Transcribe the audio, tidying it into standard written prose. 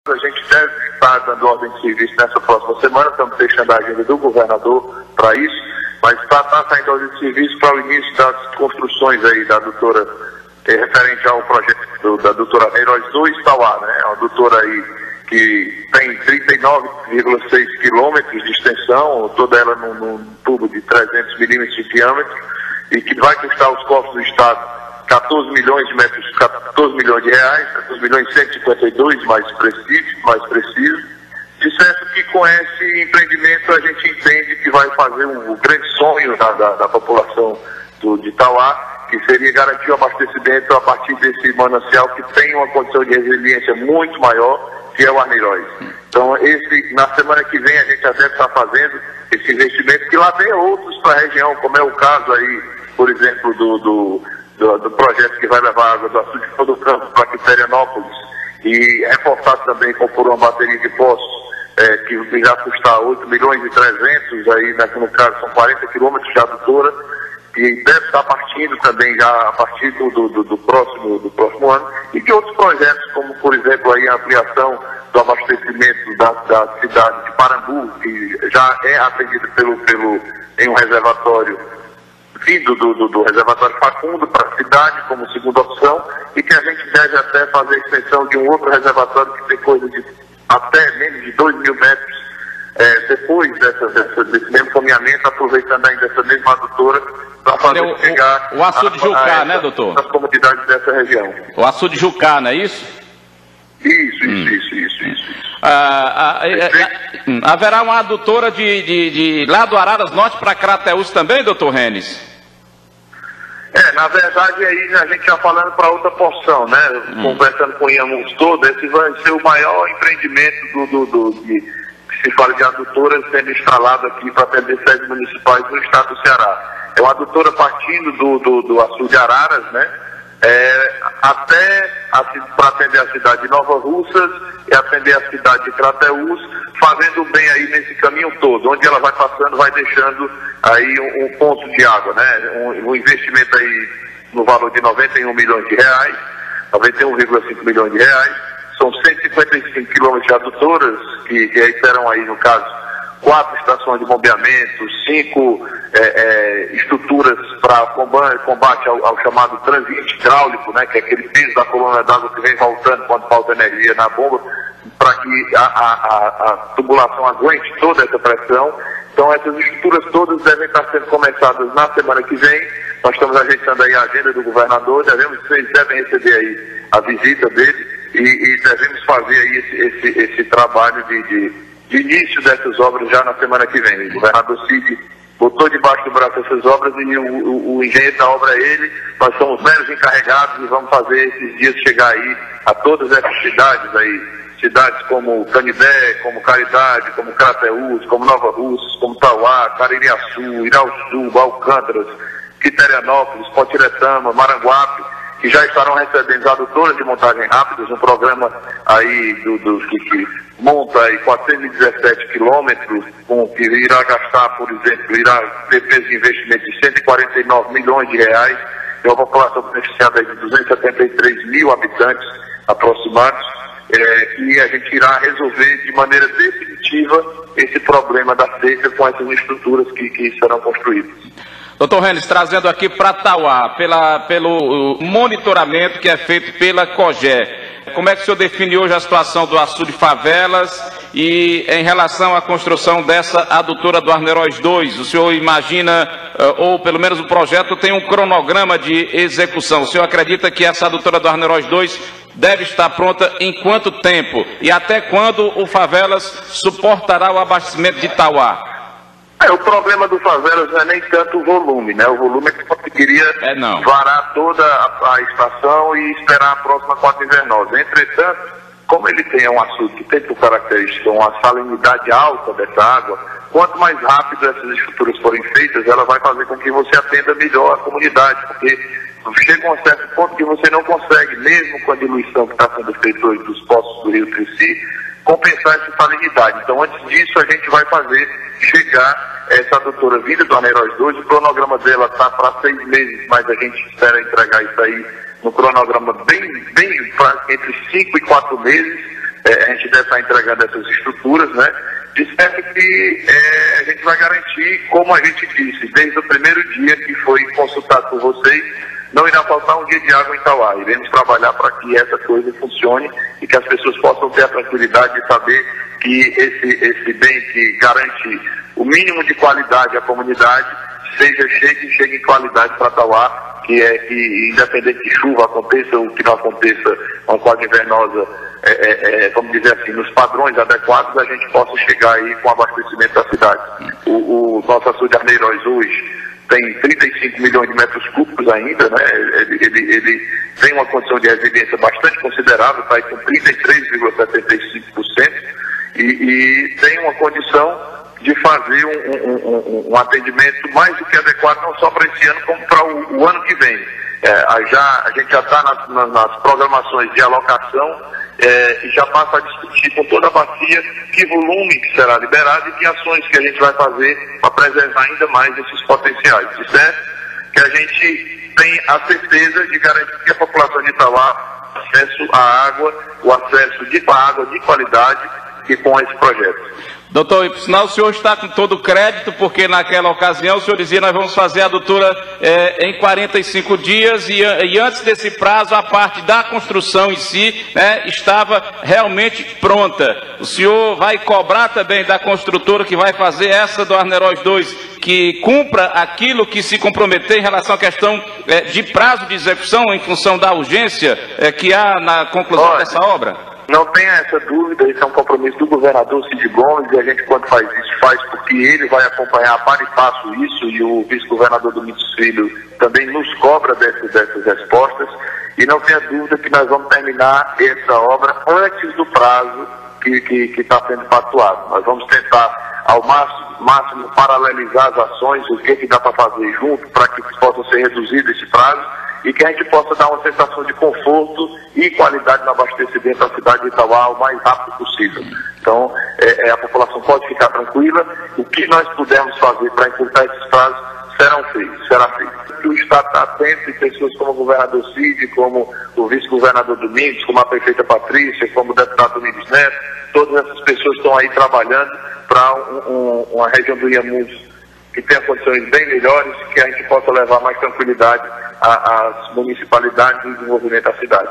A gente deve estar dando ordem de serviço nessa próxima semana, estamos fechando a agenda do governador para isso, mas está saindo ordem de serviço para o início das construções aí da adutora, referente ao projeto da adutora Heróis 2 Tauá, né? É uma adutora aí que tem 39,6 quilômetros de extensão, toda ela num tubo de 300 milímetros de diâmetro, e que vai custar aos cofres do Estado 14 milhões de metros, 14 milhões de reais, 14 milhões e 152 mais preciso. De certo que com esse empreendimento a gente entende que vai fazer um grande sonho da população de Tauá, que seria garantir o abastecimento a partir desse manancial que tem uma condição de resiliência muito maior, que é o Arneiroz. Então, na semana que vem a gente já deve estar fazendo esse investimento, que lá vem outros para a região, como é o caso aí, por exemplo, do projeto que vai levar água do açude do campo para Quiterianópolis, e reforçado também por uma bateria de poços, que irá custar 8 milhões e 300, aí no caso são 40 quilômetros de adutora, que deve estar partindo também já a partir do próximo ano, e de outros projetos, como por exemplo aí a ampliação do abastecimento da cidade de Parambu, que já é atendida em um reservatório vindo do reservatório Facundo para a cidade como segunda opção, e que a gente deve até fazer a extensão de um outro reservatório que tem coisa de até menos de 2 mil metros, depois desse mesmo caminhamento, aproveitando ainda essa mesma adutora para fazer chegar o açude Jucá, né, doutor? As comunidades dessa região. O açude Jucá, não é isso? Isso. Haverá uma adutora de lá do Araras Norte para Crateús também, doutor Renes? Na verdade, aí a gente já falando para outra porção, né? Conversando com o Iamus todo, esse vai ser o maior empreendimento que se fala de adutoras sendo instalado aqui para atender sedes municipais do estado do Ceará. É uma adutora partindo do açude Araras, né? Até para atender a cidade de Nova Russas e atender a cidade de Crateús, fazendo bem aí nesse caminho todo. Onde ela vai passando, vai deixando aí um ponto de água, né? Um investimento aí no valor de 91 milhões de reais, 91,5 milhões de reais. São 155 quilômetros de adutoras, que aí terão aí, no caso, 4 estações de bombeamento, 5 estruturas para combate ao chamado transite hidráulico, né, que é aquele peso da coluna d'água que vem voltando quando falta energia na bomba, para que a tubulação aguente toda essa pressão. Então essas estruturas todas devem estar sendo começadas na semana que vem. Nós estamos ajeitando aí a agenda do governador, vocês devem receber aí a visita dele e devemos fazer aí esse trabalho de início dessas obras já na semana que vem. O governador Cid botou debaixo do braço essas obras e o engenheiro da obra é ele. Nós somos meros encarregados e vamos fazer esses dias chegar aí a todas essas cidades aí. Cidades como Canidé, como Caridade, como Crateús, como Nova Russas, como Tauá, Caririaçu, Irauçu, Alcântaras, Quiterianópolis, Potiretama, Maranguape, que já estarão recebendo adutoras de montagem rápidas, um programa aí que monta aí 417 quilômetros, que irá gastar, por exemplo, irá ter peso de investimento de 149 milhões de reais, tem uma população beneficiada aí de 273 mil habitantes aproximados, e a gente irá resolver de maneira definitiva esse problema da seca com essas estruturas que serão construídas. Doutor Renes, trazendo aqui para Tauá, pelo monitoramento que é feito pela COGE, como é que o senhor define hoje a situação do açude Favelas e em relação à construção dessa adutora do Arneiroz 2? O senhor imagina, ou pelo menos o projeto tem um cronograma de execução. O senhor acredita que essa adutora do Arneiroz 2 deve estar pronta em quanto tempo? E até quando o Favelas suportará o abastecimento de Tauá? O problema do Favelas não é nem tanto o volume, né? O volume é que conseguiria varar toda a estação e esperar a próxima quadra invernosa. Entretanto, como ele tem um açude que tem por característica uma salinidade alta dessa água, quanto mais rápido essas estruturas forem feitas, ela vai fazer com que você atenda melhor a comunidade, porque chega a um certo ponto que você não consegue, mesmo com a diluição que está sendo feita hoje dos poços do Rio Trici, compensar essa salinidade. Então, antes disso, a gente vai fazer chegar essa adutora vinda do Arneiroz 2, o cronograma dela está para 6 meses, mas a gente espera entregar isso aí no cronograma bem entre 5 e 4 meses, a gente deve estar entregando essas estruturas, né? De certo que a gente vai garantir, como a gente disse, desde o primeiro dia que foi consultado por vocês, não irá faltar um dia de água em Tauá. Iremos trabalhar para que essa coisa funcione e que as pessoas possam ter a tranquilidade de saber que esse bem que garante o mínimo de qualidade à comunidade chegue em qualidade para Tauá, que independente de chuva aconteça ou que não aconteça uma quadra invernosa, vamos dizer assim, nos padrões adequados, a gente possa chegar aí com o abastecimento da cidade. O nosso açude de Arneiroz hoje tem 35 milhões de metros cúbicos ainda, né? Ele tem uma condição de resiliência bastante considerável, está aí com 33,75% e tem uma condição de fazer um atendimento mais do que adequado, não só para esse ano, como para o ano que vem. A gente já está nas programações de alocação e já passa a discutir com toda a bacia que volume que será liberado e que ações que a gente vai fazer para preservar ainda mais esses potenciais. De certo que a gente tem a certeza de garantir que a população de Itauá tenha acesso à água, o acesso à água de qualidade e com esse projeto. Doutor, e por sinal o senhor está com todo o crédito, porque naquela ocasião o senhor dizia nós vamos fazer a adutora em 45 dias e antes desse prazo a parte da construção em si, né, estava realmente pronta. O senhor vai cobrar também da construtora que vai fazer essa do Arneiroz 2, que cumpra aquilo que se comprometer em relação à questão de prazo de execução em função da urgência que há na conclusão dessa obra? Não tenha essa dúvida, esse é um compromisso do governador Cid Gomes, e a gente, quando faz isso, faz porque ele vai acompanhar para e passo isso, e o vice-governador Domingos Filho também nos cobra dessas respostas, e não tenha dúvida que nós vamos terminar essa obra antes do prazo que está sendo pactuado. Nós vamos tentar, ao máximo paralelizar as ações, o que dá para fazer junto, para que possa ser reduzido esse prazo, e que a gente possa dar uma sensação de conforto e qualidade no abastecimento da cidade de Itauá o mais rápido possível. Então, a população pode ficar tranquila, o que nós pudermos fazer para encurtar esses prazos será feito. O Estado está atento, e pessoas como o governador Cid, como o vice-governador Domingos, como a prefeita Patrícia, como o deputado Domingos Neto, todas essas pessoas estão aí trabalhando para uma região do Inhamuns que tenha condições bem melhores, que a gente possa levar mais tranquilidade às municipalidades e desenvolvimento da cidade.